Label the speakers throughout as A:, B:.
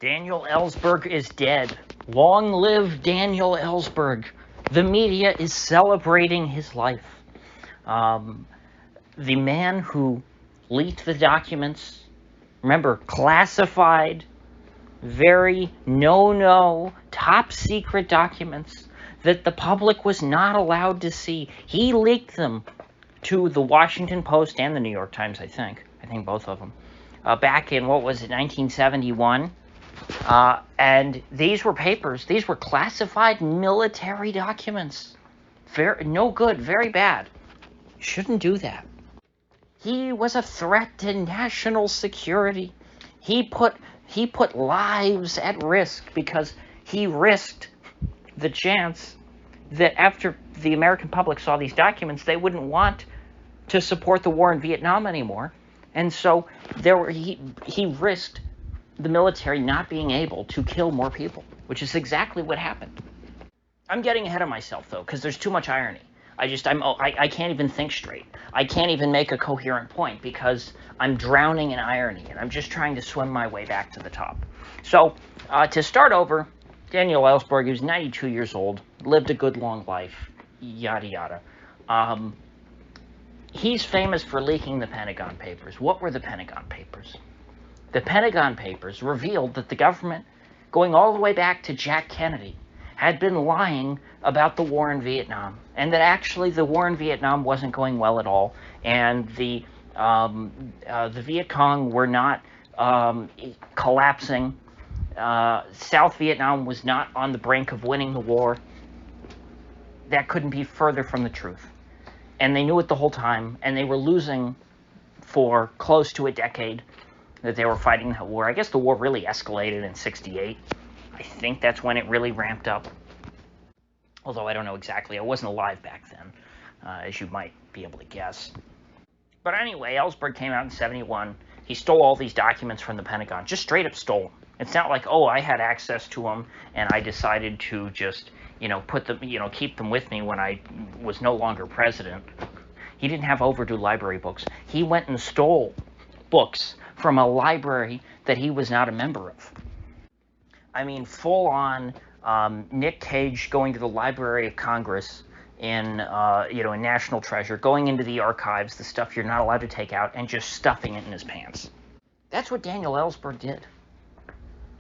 A: Daniel Ellsberg is dead. Long live Daniel Ellsberg. The media is celebrating his life. The man who leaked the documents, remember, classified, very no, top secret documents that the public was not allowed to see. He leaked them to the Washington Post and the New York Times, I think both of them, back in, 1971. And these were papers, these were classified military documents. No good, very bad. Shouldn't do that. He was a threat to national security. He put lives at risk because he risked the chance that after the American public saw these documents, they wouldn't want to support the war in Vietnam anymore. And so he risked the military not being able to kill more people, which is exactly what happened. I'm getting ahead of myself, though, because there's too much irony. I can't even think straight. I can't even make a coherent point because I'm drowning in irony, and I'm just trying to swim my way back to the top. So, to start over, Daniel Ellsberg, he was 92 years old, lived a good long life, yada yada. He's famous for leaking the Pentagon Papers. What were the Pentagon Papers? The Pentagon Papers revealed that the government, going all the way back to Jack Kennedy, had been lying about the war in Vietnam, and that actually the war in Vietnam wasn't going well at all, and the Viet Cong were not collapsing. South Vietnam was not on the brink of winning the war. That couldn't be further from the truth. And they knew it the whole time, and they were losing for close to a decade that they were fighting that war. I guess the war really escalated in '68. I think that's when it really ramped up. Although I don't know exactly. I wasn't alive back then, as you might be able to guess. But anyway, Ellsberg came out in '71. He stole all these documents from the Pentagon. Just straight up stole them. It's not like, oh, I had access to them and I decided to just, put them, keep them with me when I was no longer president. He didn't have overdue library books. He went and stole books from a library that he was not a member of. I mean, full on Nick Cage going to the Library of Congress in National Treasure, going into the archives, the stuff you're not allowed to take out, and just stuffing it in his pants. That's what Daniel Ellsberg did.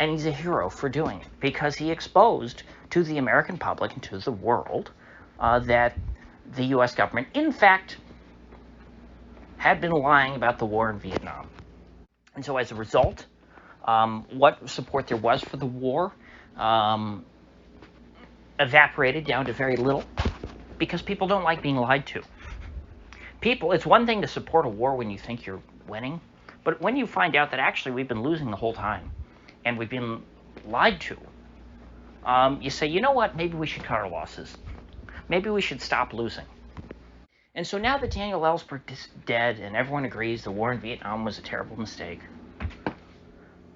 A: And he's a hero for doing it, because he exposed to the American public and to the world that the U.S. government, in fact, had been lying about the war in Vietnam. And so as a result, what support there was for the war evaporated down to very little, because people don't like being lied to. It's one thing to support a war when you think you're winning, but when you find out that actually we've been losing the whole time, and we've been lied to, you say, you know what, maybe we should cut our losses. Maybe we should stop losing. And so now that Daniel Ellsberg is dead and everyone agrees the war in Vietnam was a terrible mistake,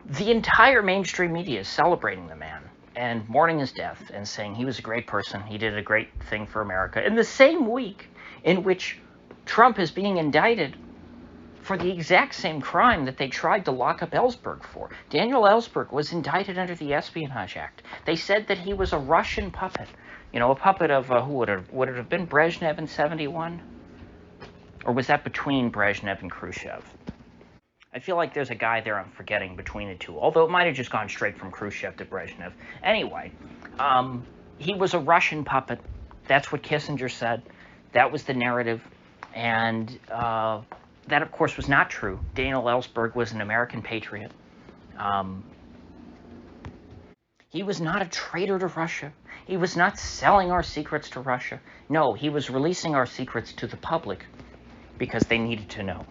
A: the entire mainstream media is celebrating the man and mourning his death and saying he was a great person, he did a great thing for America. In the same week in which Trump is being indicted for the exact same crime that they tried to lock up Ellsberg for. Daniel Ellsberg was indicted under the Espionage Act. They said that he was a Russian puppet. A puppet of, who would it have been Brezhnev in '71? Or was that between Brezhnev and Khrushchev? I feel like there's a guy there I'm forgetting between the two, although it might have just gone straight from Khrushchev to Brezhnev. Anyway, he was a Russian puppet. That's what Kissinger said. That was the narrative. And that, of course, was not true. Daniel Ellsberg was an American patriot. He was not a traitor to Russia. He was not selling our secrets to Russia. No, he was releasing our secrets to the public because they needed to know.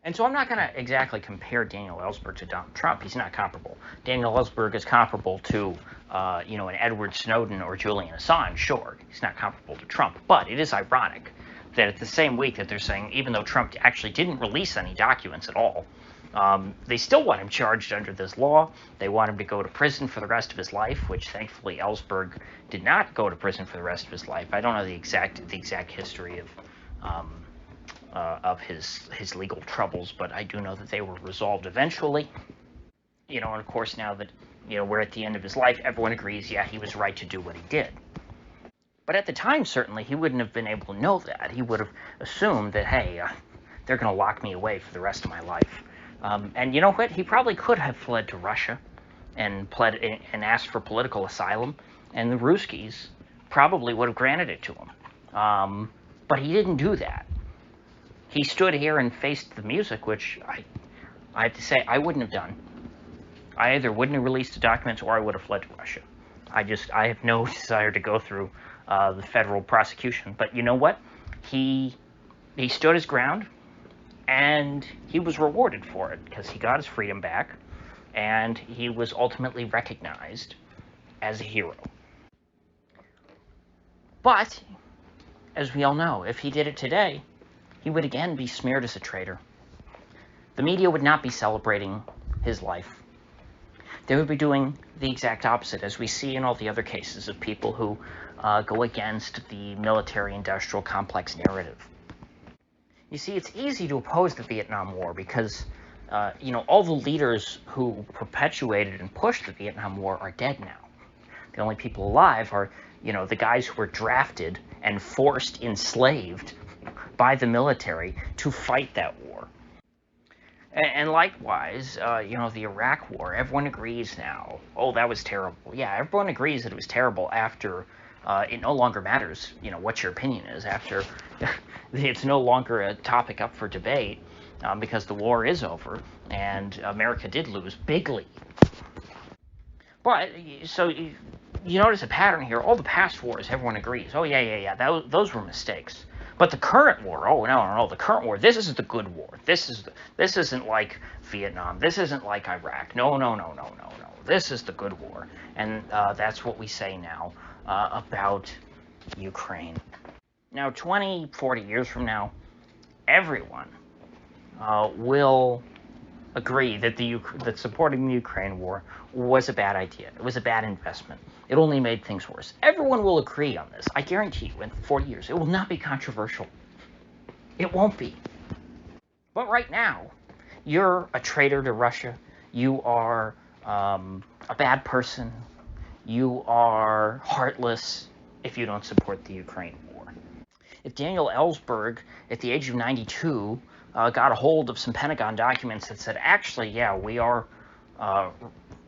A: And so I'm not going to exactly compare Daniel Ellsberg to Donald Trump. He's not comparable. Daniel Ellsberg is comparable to, an Edward Snowden or Julian Assange, sure. He's not comparable to Trump. But it is ironic that at the same week that they're saying, even though Trump actually didn't release any documents at all, they still want him charged under this law. They want him to go to prison for the rest of his life, which thankfully Ellsberg did not go to prison for the rest of his life. I don't know the exact history of his legal troubles, but I do know that they were resolved eventually. And of course now that, we're at the end of his life, everyone agrees, yeah, he was right to do what he did. But at the time, certainly, he wouldn't have been able to know that. He would have assumed that, hey, they're going to lock me away for the rest of my life. And you know what? He probably could have fled to Russia and asked for political asylum, and the Ruskies probably would have granted it to him. But he didn't do that. He stood here and faced the music, which I have to say I wouldn't have done. I either wouldn't have released the documents or I would have fled to Russia. I have no desire to go through the federal prosecution. But you know what? He stood his ground, and he was rewarded for it because he got his freedom back, and he was ultimately recognized as a hero. But, as we all know, if he did it today, he would again be smeared as a traitor. The media would not be celebrating his life. They would be doing the exact opposite, as we see in all the other cases of people who go against the military-industrial complex narrative. You see, it's easy to oppose the Vietnam War because, all the leaders who perpetuated and pushed the Vietnam War are dead now. The only people alive are, the guys who were drafted and forced, enslaved by the military to fight that war. And likewise, the Iraq War, everyone agrees now, oh, that was terrible. Yeah, everyone agrees that it was terrible after it no longer matters, what your opinion is, after it's no longer a topic up for debate because the war is over and America did lose bigly. But, so you notice a pattern here. All the past wars, everyone agrees, oh, yeah, those were mistakes. But the current war, oh, no, the current war, this is the good war. This isn't like Vietnam. This isn't like Iraq. No. This is the good war. And that's what we say now about Ukraine. Now, 20, 40 years from now, everyone will agree that that supporting the Ukraine war was a bad idea. It was a bad investment. It only made things worse. Everyone will agree on this. I guarantee you, in 40 years, it will not be controversial. It won't be. But right now, you're a traitor to Russia. You are a bad person. You are heartless if you don't support the Ukraine war. If Daniel Ellsberg, at the age of 92, got a hold of some Pentagon documents that said, actually, yeah, we are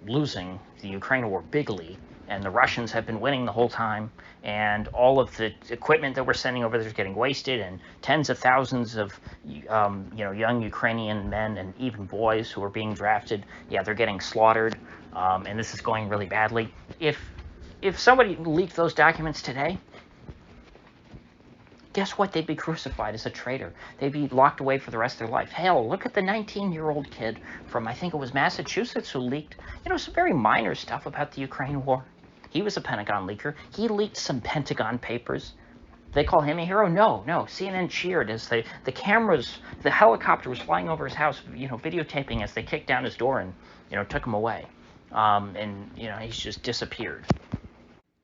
A: losing the Ukraine war bigly, and the Russians have been winning the whole time, and all of the equipment that we're sending over there is getting wasted, and tens of thousands of young Ukrainian men and even boys who are being drafted, yeah, they're getting slaughtered, and this is going really badly. If somebody leaked those documents today, guess what? They'd be crucified as a traitor. They'd be locked away for the rest of their life. Hell, look at the 19-year-old kid from, I think it was Massachusetts, who leaked, some very minor stuff about the Ukraine war. He was a Pentagon leaker. He leaked some Pentagon papers. They call him a hero? No. CNN cheered as the helicopter was flying over his house, videotaping as they kicked down his door and, took him away. He's just disappeared.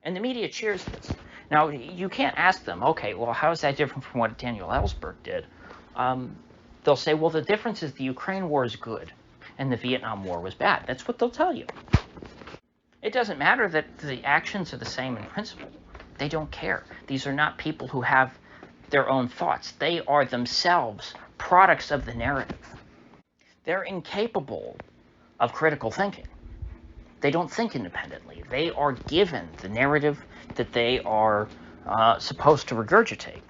A: And the media cheers this. Now, you can't ask them, okay, well, how is that different from what Daniel Ellsberg did? They'll say, well, the difference is the Ukraine war is good and the Vietnam war was bad. That's what they'll tell you. It doesn't matter that the actions are the same in principle. They don't care. These are not people who have their own thoughts. They are themselves products of the narrative. They're incapable of critical thinking. They don't think independently. They are given the narrative that they are supposed to regurgitate.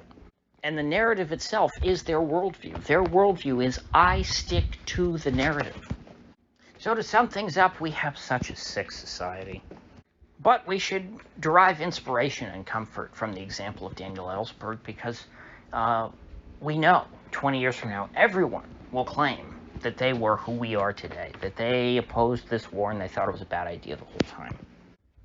A: And the narrative itself is their worldview. Their worldview is, I stick to the narrative. So to sum things up, we have such a sick society. But we should derive inspiration and comfort from the example of Daniel Ellsberg because we know 20 years from now, everyone will claim that they were who we are today, that they opposed this war and they thought it was a bad idea the whole time.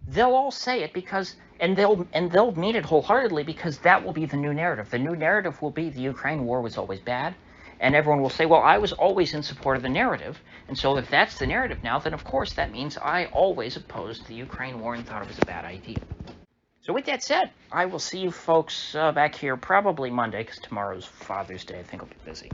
A: They'll all say it because, and they'll mean it wholeheartedly because that will be the new narrative. The new narrative will be the Ukraine war was always bad, and everyone will say, well, I was always in support of the narrative, and so if that's the narrative now, then of course that means I always opposed the Ukraine war and thought it was a bad idea. So with that said, I will see you folks back here probably Monday, because tomorrow's Father's Day. I think I'll be busy.